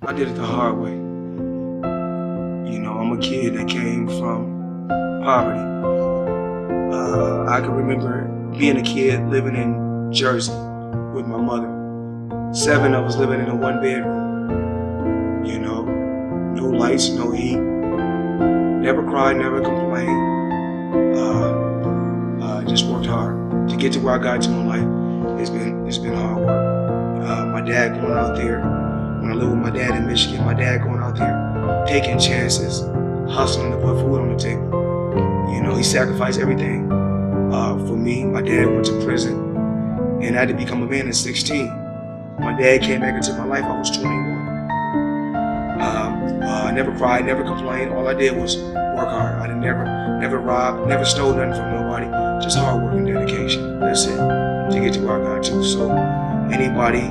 I did it the hard way. You know, I'm a kid that came from poverty. I can remember being a kid living in Jersey with my mother. 7 of us living in a 1-bedroom. You know, no lights, no heat. Never cried, never complained. Just worked hard to get to where I got to in life. It's been hard work. My dad going out there. When I lived with my dad in Michigan, my dad going out there, taking chances, hustling to put food on the table. You know, he sacrificed everything for me. My dad went to prison and I had to become a man at 16. My dad came back into my life, I was 21. I never cried, never complained. All I did was work hard. I never robbed, never stole nothing from nobody. Just hard work and dedication. That's it, to get to where I got to. So anybody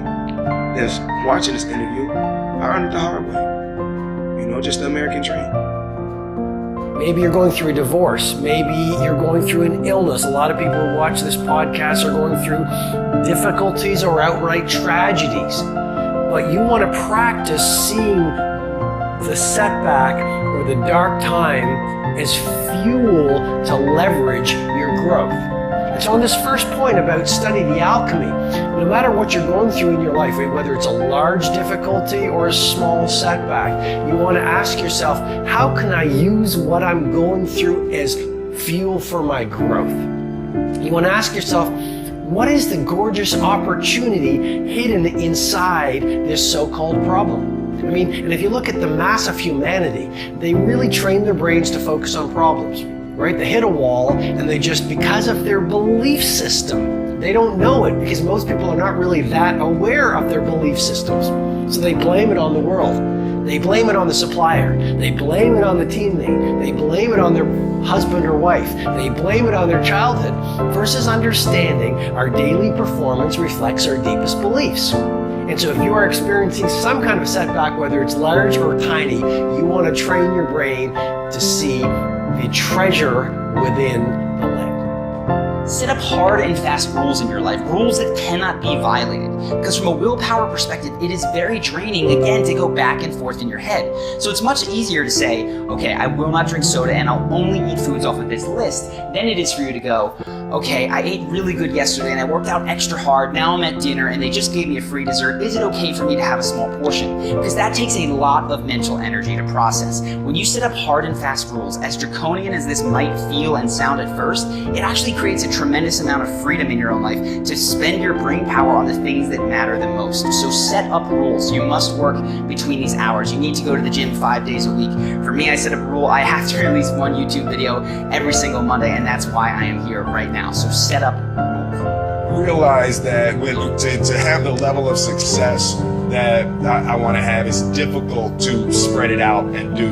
that's watching this interview, I earned it the hard way. You know, just the American dream. Maybe you're going through a divorce. Maybe you're going through an illness. A lot of people who watch this podcast are going through difficulties or outright tragedies. But you want to practice seeing the setback or the dark time as fuel to leverage your growth. And so on this first point about study the alchemy, no matter what you're going through in your life, whether it's a large difficulty or a small setback, you want to ask yourself, how can I use what I'm going through as fuel for my growth? You want to ask yourself, what is the gorgeous opportunity hidden inside this so-called problem? I mean, and if you look at the mass of humanity, they really train their brains to focus on problems, right? They hit a wall and they just, because of their belief system, they don't know it because most people are not really that aware of their belief systems. So they blame it on the world. They blame it on the supplier. They blame it on the teammate. They blame it on their husband or wife. They blame it on their childhood versus understanding our daily performance reflects our deepest beliefs. And so if you are experiencing some kind of setback, whether it's large or tiny, you want to train your brain to see the treasure within the lake. Set up hard and fast rules in your life, rules that cannot be violated. Because from a willpower perspective, it is very draining, again, to go back and forth in your head. So it's much easier to say, okay, I will not drink soda and I'll only eat foods off of this list, than it is for you to go, okay, I ate really good yesterday and I worked out extra hard, now I'm at dinner and they just gave me a free dessert. Is it okay for me to have a small portion? Because that takes a lot of mental energy to process. When you set up hard and fast rules, as draconian as this might feel and sound at first, it actually creates a tremendous amount of freedom in your own life to spend your brain power on the things that matter the most. So set up rules. You must work between these hours. You need to go to the gym 5 days a week. For me, I set up a rule. I have to release one YouTube video every single Monday, and that's why I am here right now. So set up rules. Realize that to have the level of success that I want to have, it's difficult to spread it out and do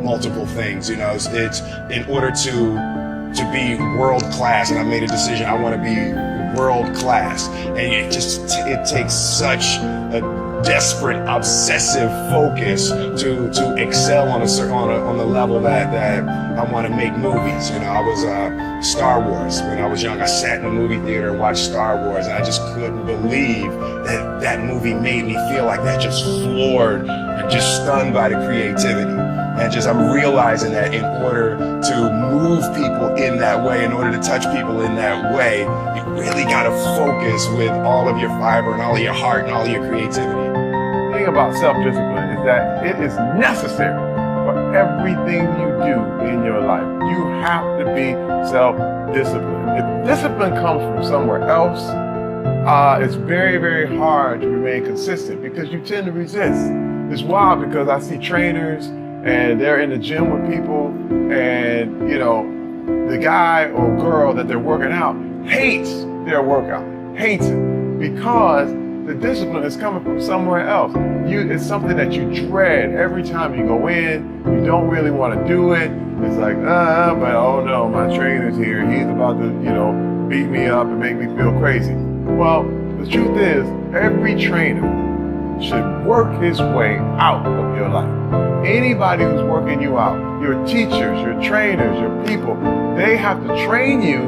multiple things. You know, it's in order to be world class, and I made a decision, I want to be world class. And it takes such a desperate, obsessive focus to excel on the level that I want to make movies. You know, I was Star Wars when I was young. I sat in the movie theater and watched Star Wars, and I just couldn't believe that movie made me feel like that, just floored and just stunned by the creativity. And I'm realizing that in order to move people in that way, in order to touch people in that way, you really got to focus with all of your fiber and all of your heart and all of your creativity. The thing about self-discipline is that it is necessary for everything you do in your life. You have to be self-disciplined. If discipline comes from somewhere else, it's very, very hard to remain consistent because you tend to resist. It's wild because I see trainers and they're in the gym with people, and you know, the guy or girl that they're working out hates their workout, hates it, because the discipline is coming from somewhere else. It's something that you dread every time you go in. You don't really want to do it. It's like, but oh no, my trainer's here. He's about to, you know, beat me up and make me feel crazy. Well, the truth is, every trainer should work his way out of your life. Anybody who's working you out, your teachers, your trainers, your people, they have to train you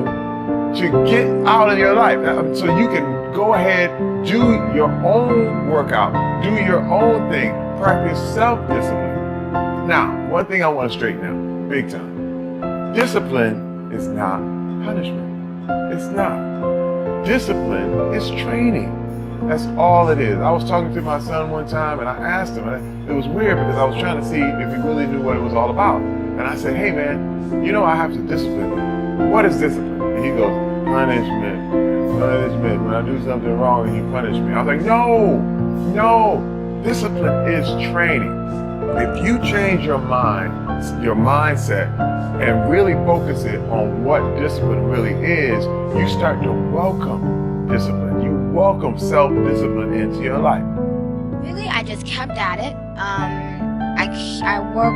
to get out of your life. So you can go ahead, do your own workout, do your own thing, practice self-discipline. Now, one thing I want to straighten out, big time. Discipline is not punishment. It's not. Discipline is training. That's all it is. I was talking to my son one time and I asked him, and it was weird because I was trying to see if he really knew what it was all about. And I said, hey man, you know I have to discipline you. What is discipline? And he goes, punishment. When I do something wrong and you punish me. I was like, no, discipline is training. If you change your mind, your mindset, and really focus it on what discipline really is, you start to welcome discipline. You welcome self-discipline into your life. Really, I just kept at it. I work.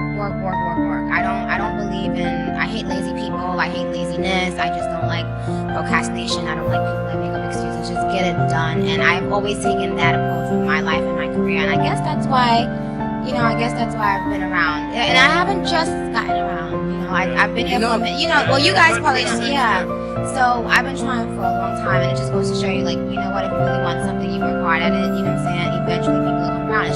I don't believe in, I hate lazy people, I hate laziness, I just don't like procrastination, I don't like people that make up excuses, just get it done. And I've always taken that approach with my life and my career, and I guess that's why I've been around. And I haven't just gotten around, I've been here for a minute. Well, you guys probably, yeah. So I've been trying for a long time, and it just goes to show you, like, you know what, if you really want something, you work hard at it, you know what I'm saying? Eventually people will come around.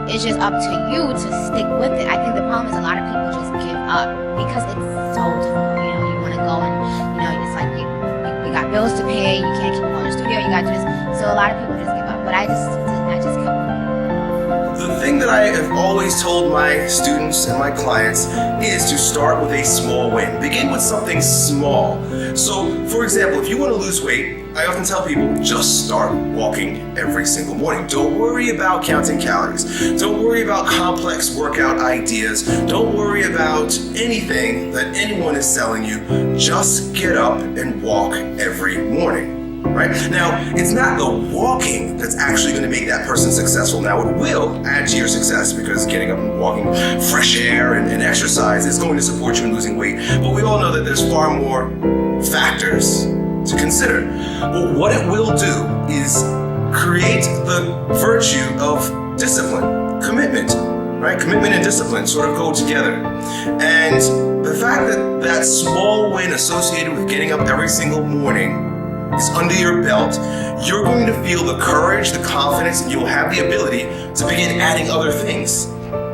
It's just up to you to stick with it. I think the problem is a lot of people just give up because it's so difficult. You want to go and, it's like you got bills to pay, you can't keep going to the studio, you got to do this. So a lot of people just give up, but I just kept going. The thing that I have always told my students and my clients is to start with a small win. Begin with something small. So, for example, if you want to lose weight, I often tell people, just start walking every single morning. Don't worry about counting calories. Don't worry about complex workout ideas. Don't worry about anything that anyone is selling you. Just get up and walk every morning. Right? Now, it's not the walking that's actually going to make that person successful. Now, it will add to your success because getting up and walking, fresh air and exercise is going to support you in losing weight. But we all know that there's far more factors to consider. But what it will do is create the virtue of discipline, commitment. Right? Commitment and discipline sort of go together. And the fact that that small win associated with getting up every single morning is under your belt, you're going to feel the courage, the confidence, and you'll have the ability to begin adding other things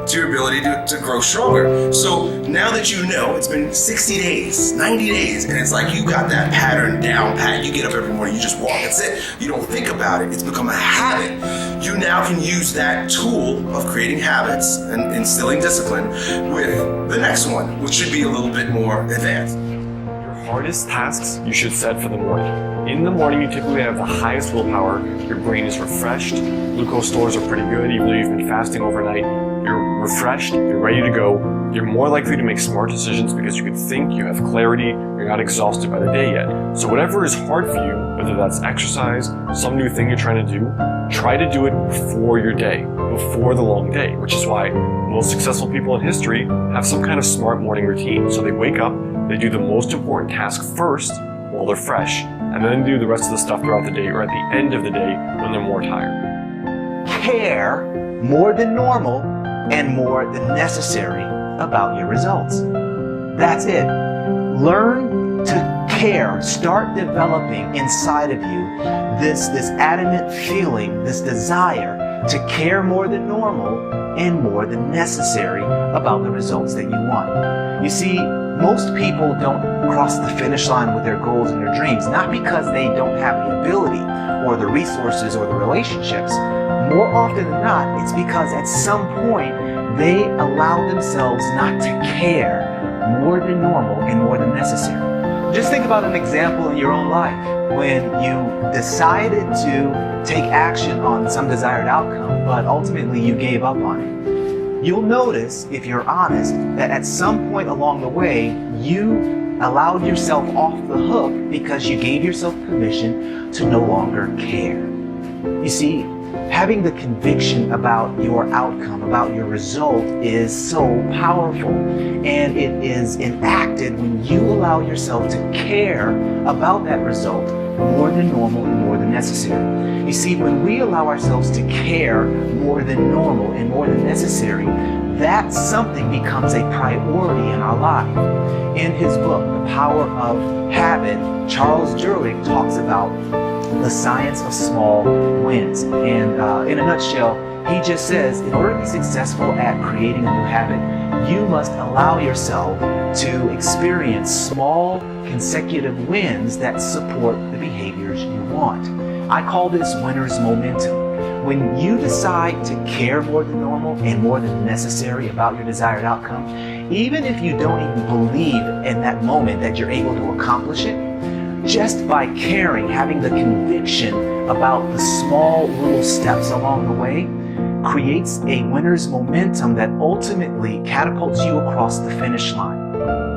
to your ability to grow stronger. So now that you know it's been 60 days, 90 days, and it's like you got that pattern down pat, you get up every morning, you just walk, that's it. You don't think about it, it's become a habit. You now can use that tool of creating habits and instilling discipline with the next one, which should be a little bit more advanced. Hardest tasks you should set for the morning. In the morning, you typically have the highest willpower, your brain is refreshed, glucose stores are pretty good, even though you've been fasting overnight, you're refreshed, you're ready to go, you're more likely to make smart decisions because you can think, you have clarity, you're not exhausted by the day yet. So whatever is hard for you, whether that's exercise, some new thing you're trying to do, try to do it before your day, before the long day, which is why most successful people in history have some kind of smart morning routine. So they wake up, they do the most important task first while they're fresh, and then do the rest of the stuff throughout the day or at the end of the day when they're more tired. Care more than normal and more than necessary about your results. That's it. Learn to care. Start developing inside of you this adamant feeling, this desire to care more than normal and more than necessary about the results that you want. You see, most people don't cross the finish line with their goals and their dreams, not because they don't have the ability or the resources or the relationships. More often than not, it's because at some point they allow themselves not to care more than normal and more than necessary. Just think about an example in your own life when you decided to take action on some desired outcome, but ultimately you gave up on it. You'll notice, if you're honest, that at some point along the way, you allowed yourself off the hook because you gave yourself permission to no longer care. You see, having the conviction about your outcome, about your result, is so powerful, and it is enacted when you allow yourself to care about that result more than normal and more than necessary. You see, when we allow ourselves to care more than normal and more than necessary, that something becomes a priority in our life. In his book, The Power of Habit, Charles Duhigg talks about the science of small wins. And in a nutshell, He just says, in order to be successful at creating a new habit, you must allow yourself to experience small consecutive wins that support the behaviors you want. I call this winner's momentum. When you decide to care more than normal and more than necessary about your desired outcome, even if you don't even believe in that moment that you're able to accomplish it, just by caring, having the conviction about the small little steps along the way, creates a winner's momentum that ultimately catapults you across the finish line.